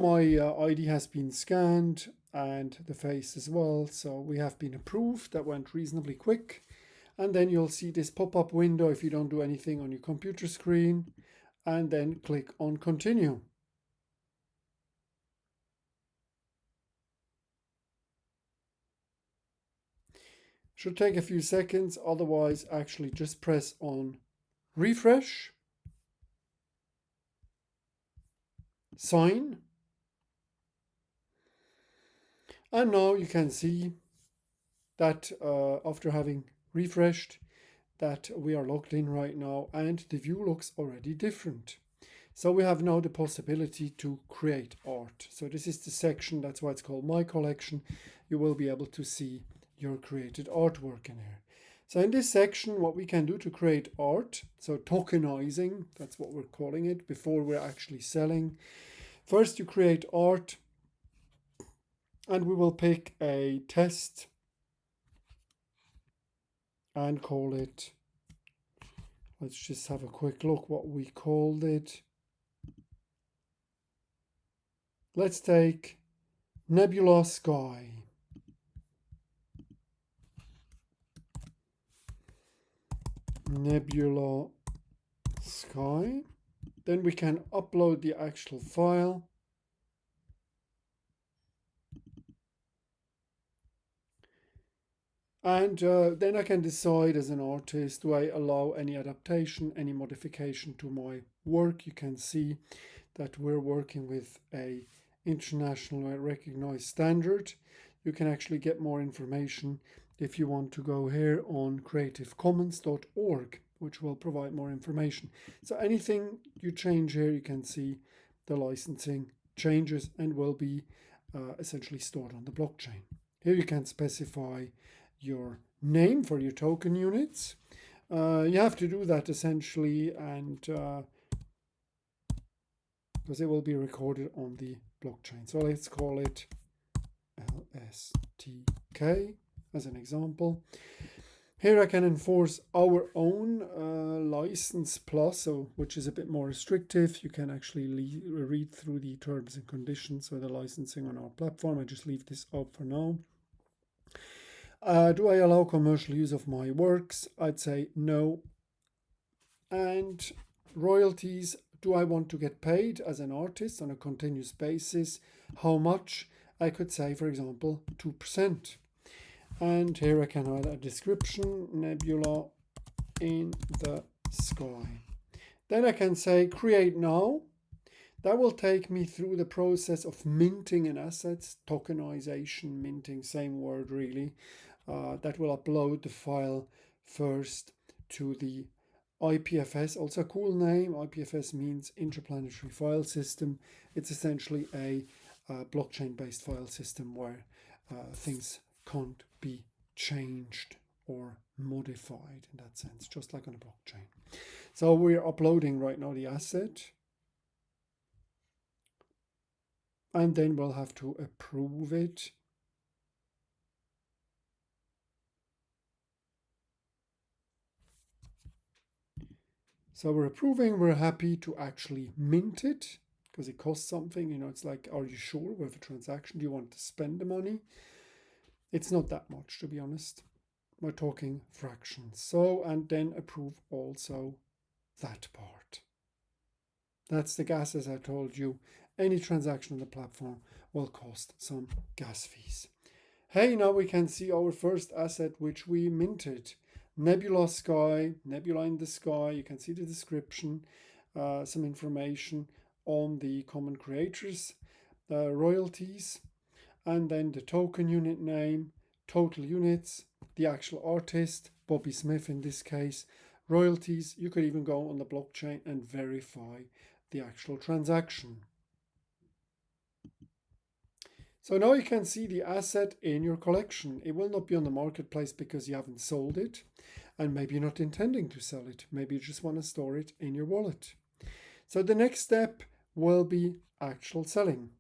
My ID has been scanned and the face as well, so we have been approved. That went reasonably quick. And then you'll see this pop-up window if you don't do anything on your computer screen, and then click on continue. Should take a few seconds, otherwise actually just press on refresh, sign, and now you can see that after having refreshed that we are logged in right now and the view looks already different. So we have now the possibility to create art. So this is the section, that's why it's called My Collection. You will be able to see your created artwork in here. So in this section, what we can do to create art, so tokenizing, that's what we're calling it, before we're actually selling. First you create art, and we will pick a test and call it, let's just have a quick look what we called it. Let's take Nebula Sky. Nebula Sky. Then we can upload the actual file. And then I can decide as an artist, do I allow any adaptation, any modification to my work? You can see that we're working with a internationally recognized standard. You can actually get more information if you want to go here on creativecommons.org, which will provide more information. So anything you change here, you can see the licensing changes and will be essentially stored on the blockchain. Here you can specify your name for your token units. You have to do that essentially, and because it will be recorded on the blockchain. So let's call it LSTK as an example. Here I can enforce our own license plus, which is a bit more restrictive. You can actually read through the terms and conditions or the licensing on our platform. I just leave this up for now. Do I allow commercial use of my works? I'd say no. And royalties, do I want to get paid as an artist on a continuous basis? How much? I could say, for example, 2%. And here I can add a description, Nebula in the Sky. Then I can say create now. That will take me through the process of minting an asset, tokenization, minting, same word really. That will upload the file first to the IPFS, also a cool name. IPFS means Interplanetary File System. It's essentially a blockchain-based file system where things can't be changed or modified in that sense, just like on a blockchain. So we're uploading right now the asset. And then we'll have to approve it. So we're approving, we're happy to actually mint it because it costs something. You know, it's like, are you sure with a transaction? Do you want to spend the money? It's not that much, to be honest. We're talking fractions. So, and then approve also that part. That's the gas, as I told you. Any transaction on the platform will cost some gas fees. Hey, now we can see our first asset, which we minted. Nebula Sky, Nebula in the Sky. You can see the description, some information on the common creators, royalties, and then the token unit name, total units, the actual artist, Bobby Smith in this case, royalties. You could even go on the blockchain and verify the actual transaction. So now you can see the asset in your collection. It will not be on the marketplace because you haven't sold it, and maybe you're not intending to sell it. Maybe you just want to store it in your wallet. So the next step will be actual selling.